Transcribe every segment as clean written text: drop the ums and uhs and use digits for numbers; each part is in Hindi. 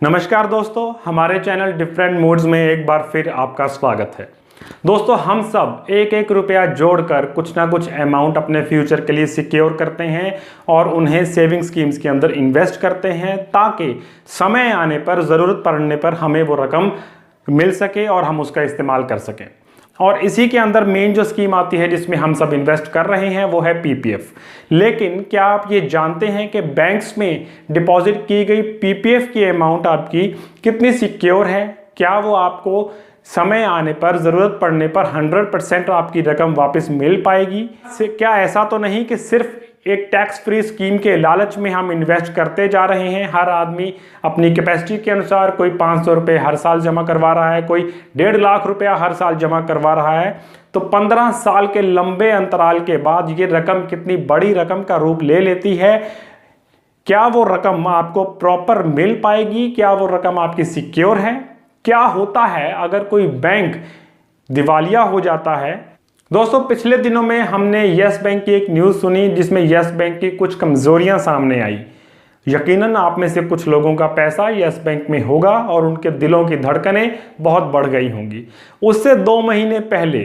नमस्कार दोस्तों, हमारे चैनल डिफरेंट मूड्स में एक बार फिर आपका स्वागत है। दोस्तों, हम सब एक एक रुपया जोड़कर कुछ ना कुछ अमाउंट अपने फ्यूचर के लिए सिक्योर करते हैं और उन्हें सेविंग स्कीम्स के अंदर इन्वेस्ट करते हैं ताकि समय आने पर, ज़रूरत पड़ने पर हमें वो रकम मिल सके और हम उसका इस्तेमाल कर सकें। और इसी के अंदर मेन जो स्कीम आती है जिसमें हम सब इन्वेस्ट कर रहे हैं वो है पीपीएफ। लेकिन क्या आप ये जानते हैं कि बैंक्स में डिपॉजिट की गई पीपीएफ की अमाउंट आपकी कितनी सिक्योर है? क्या वो आपको समय आने पर, ज़रूरत पड़ने पर 100% आपकी रकम वापस मिल पाएगी? क्या ऐसा तो नहीं कि सिर्फ एक टैक्स फ्री स्कीम के लालच में हम इन्वेस्ट करते जा रहे हैं? हर आदमी अपनी कैपेसिटी के अनुसार कोई 500 रुपये हर साल जमा करवा रहा है, कोई 1.5 लाख रुपया हर साल जमा करवा रहा है। तो 15 साल के लंबे अंतराल के बाद ये रकम कितनी बड़ी रकम का रूप ले लेती है। क्या वो रकम आपको प्रॉपर मिल पाएगी? क्या वो रकम आपकी सिक्योर है? क्या होता है अगर कोई बैंक दिवालिया हो जाता है? दोस्तों, पिछले दिनों में हमने यस बैंक की एक न्यूज़ सुनी जिसमें यस बैंक की कुछ कमज़ोरियां सामने आई। यकीनन आप में से कुछ लोगों का पैसा यस बैंक में होगा और उनके दिलों की धड़कनें बहुत बढ़ गई होंगी। उससे 2 महीने पहले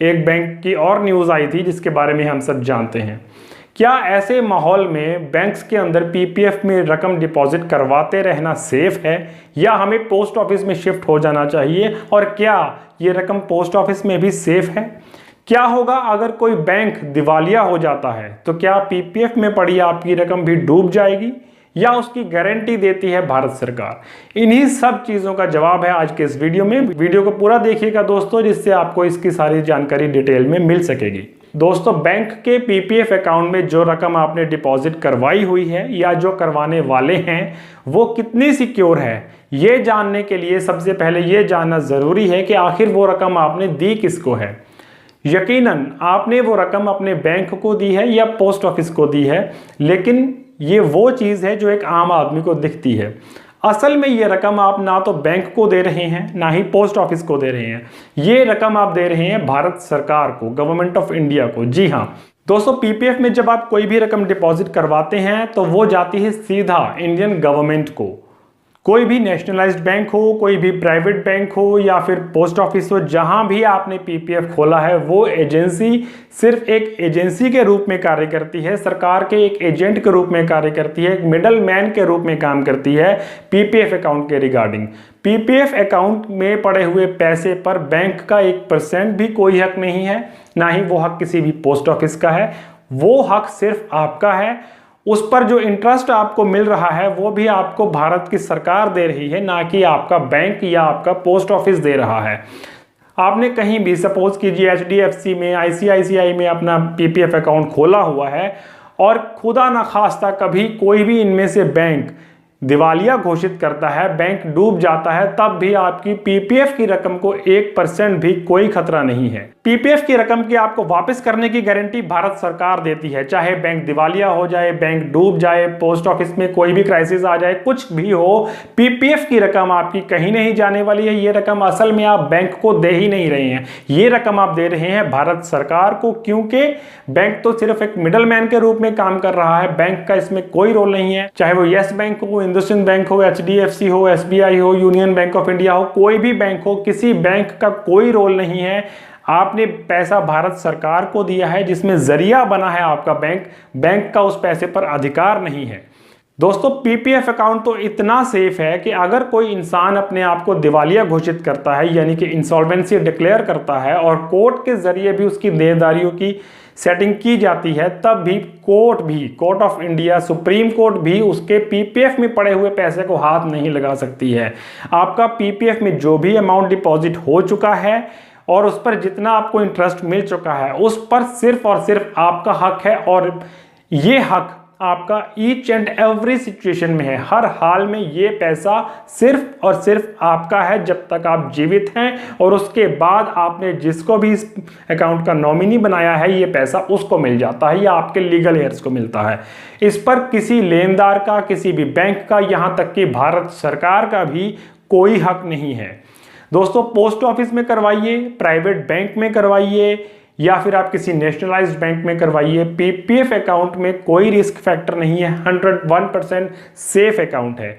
एक बैंक की और न्यूज़ आई थी जिसके बारे में हम सब जानते हैं। क्या ऐसे माहौल में बैंक्स के अंदर पीपीएफ में रकम डिपॉजिट करवाते रहना सेफ है या हमें पोस्ट ऑफिस में शिफ्ट हो जाना चाहिए? और क्या ये रकम पोस्ट ऑफिस में भी सेफ है? क्या होगा अगर कोई बैंक दिवालिया हो जाता है? तो क्या पीपीएफ में पड़ी आपकी रकम भी डूब जाएगी या उसकी गारंटी देती है भारत सरकार? इन्हीं सब चीज़ों का जवाब है आज के इस वीडियो में। वीडियो को पूरा देखिएगा दोस्तों, जिससे आपको इसकी सारी जानकारी डिटेल में मिल सकेगी। दोस्तों, बैंक के पीपीएफ अकाउंट में जो रकम आपने डिपॉजिट करवाई हुई है या जो करवाने वाले हैं वो कितनी सिक्योर है, ये जानने के लिए सबसे पहले ये जानना ज़रूरी है कि आखिर वो रकम आपने दी किसको है। यकीनन आपने वो रकम अपने बैंक को दी है या पोस्ट ऑफिस को दी है, लेकिन ये वो चीज़ है जो एक आम आदमी को दिखती है। असल में ये रकम आप ना तो बैंक को दे रहे हैं ना ही पोस्ट ऑफिस को दे रहे हैं। ये रकम आप दे रहे हैं भारत सरकार को, गवर्नमेंट ऑफ इंडिया को। जी हाँ दोस्तों, पीपीएफ में जब आप कोई भी रकम डिपॉजिट करवाते हैं तो वो जाती है सीधा इंडियन गवर्नमेंट को। कोई भी नेशनलाइज्ड बैंक हो, कोई भी प्राइवेट बैंक हो या फिर पोस्ट ऑफिस हो, जहां भी आपने पीपीएफ खोला है वो एजेंसी सिर्फ एक एजेंसी के रूप में कार्य करती है, सरकार के एक एजेंट के रूप में कार्य करती है, एक मिडल मैन के रूप में काम करती है पीपीएफ अकाउंट के रिगार्डिंग। पीपीएफ अकाउंट में पड़े हुए पैसे पर बैंक का 1% भी कोई हक नहीं है, ना ही वो हक किसी भी पोस्ट ऑफिस का है। वो हक सिर्फ आपका है। उस पर जो इंटरेस्ट आपको मिल रहा है वो भी आपको भारत की सरकार दे रही है, ना कि आपका बैंक या आपका पोस्ट ऑफिस दे रहा है। आपने कहीं भी, सपोज कीजिए एचडीएफसी में, आईसीआईसीआई में अपना पीपीएफ अकाउंट खोला हुआ है और खुदा ना खास्ता कभी कोई भी इनमें से बैंक दिवालिया घोषित करता है, बैंक डूब जाता है, तब भी आपकी पीपीएफ की रकम को 1% भी कोई खतरा नहीं है। पीपीएफ की रकम की आपको वापस करने की गारंटी भारत सरकार देती है। चाहे बैंक दिवालिया हो जाए, बैंक डूब जाए, पोस्ट ऑफिस में कोई भी क्राइसिस आ जाए, कुछ भी हो, पीपीएफ की रकम आपकी कहीं नहीं जाने वाली है। ये रकम असल में आप बैंक को दे ही नहीं रहे हैं, ये रकम आप दे रहे हैं भारत सरकार को, क्योंकि बैंक तो सिर्फ एक मिडल मैन के रूप में काम कर रहा है। बैंक का इसमें कोई रोल नहीं है। चाहे वो यस बैंक हो, हिंदुस्तान बैंक हो, एचडीएफसी हो, एसबीआई हो, यूनियन बैंक ऑफ इंडिया हो, कोई भी बैंक हो, किसी बैंक का कोई रोल नहीं है। आपने पैसा भारत सरकार को दिया है, जिसमें जरिया बना है आपका बैंक। बैंक का उस पैसे पर अधिकार नहीं है। दोस्तों, पीपीएफ अकाउंट तो इतना सेफ है कि अगर कोई इंसान अपने आप को दिवालिया घोषित करता है, यानी कि इंसॉल्वेंसी डिक्लेयर करता है और कोर्ट के जरिए भी उसकी देनदारियों की सेटिंग की जाती है, तब भी court of India, supreme court भी उसके पीपीएफ में पड़े हुए पैसे को हाथ नहीं लगा सकती है। आपका पीपीएफ में जो भी अमाउंट डिपॉजिट हो चुका है और उस पर जितना आपको इंटरेस्ट मिल चुका है, उस पर सिर्फ और सिर्फ आपका हक है। और ये हक आपका ईच एंड एवरी सिचुएशन में है। हर हाल में ये पैसा सिर्फ और सिर्फ आपका है जब तक आप जीवित हैं, और उसके बाद आपने जिसको भी इस अकाउंट का नॉमिनी बनाया है ये पैसा उसको मिल जाता है या आपके लीगल हेयर्स को मिलता है। इस पर किसी लेनदार का, किसी भी बैंक का, यहाँ तक कि भारत सरकार का भी कोई हक नहीं है। दोस्तों, पोस्ट ऑफिस में करवाइए, प्राइवेट बैंक में करवाइए या फिर आप किसी नेशनलाइज्ड बैंक में करवाइए, पीपीएफ अकाउंट में कोई रिस्क फैक्टर नहीं है। 101% सेफ अकाउंट है।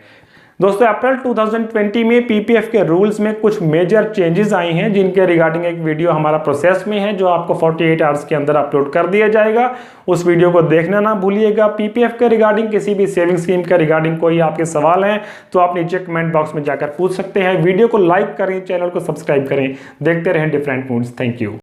दोस्तों अप्रैल 2020 में पीपीएफ के रूल्स में कुछ मेजर चेंजेस आए हैं, जिनके रिगार्डिंग एक वीडियो हमारा प्रोसेस में है, जो आपको 48 आवर्स के अंदर अपलोड कर दिया जाएगा। उस वीडियो को देखना ना भूलिएगा। पीपीएफ के रिगार्डिंग, किसी भी सेविंग स्कीम के रिगार्डिंग कोई आपके सवाल हैं तो आप नीचे कमेंट बॉक्स में जाकर पूछ सकते हैं। वीडियो को लाइक करें, चैनल को सब्सक्राइब करें। देखते रहें डिफरेंट मूड्स। Thank you.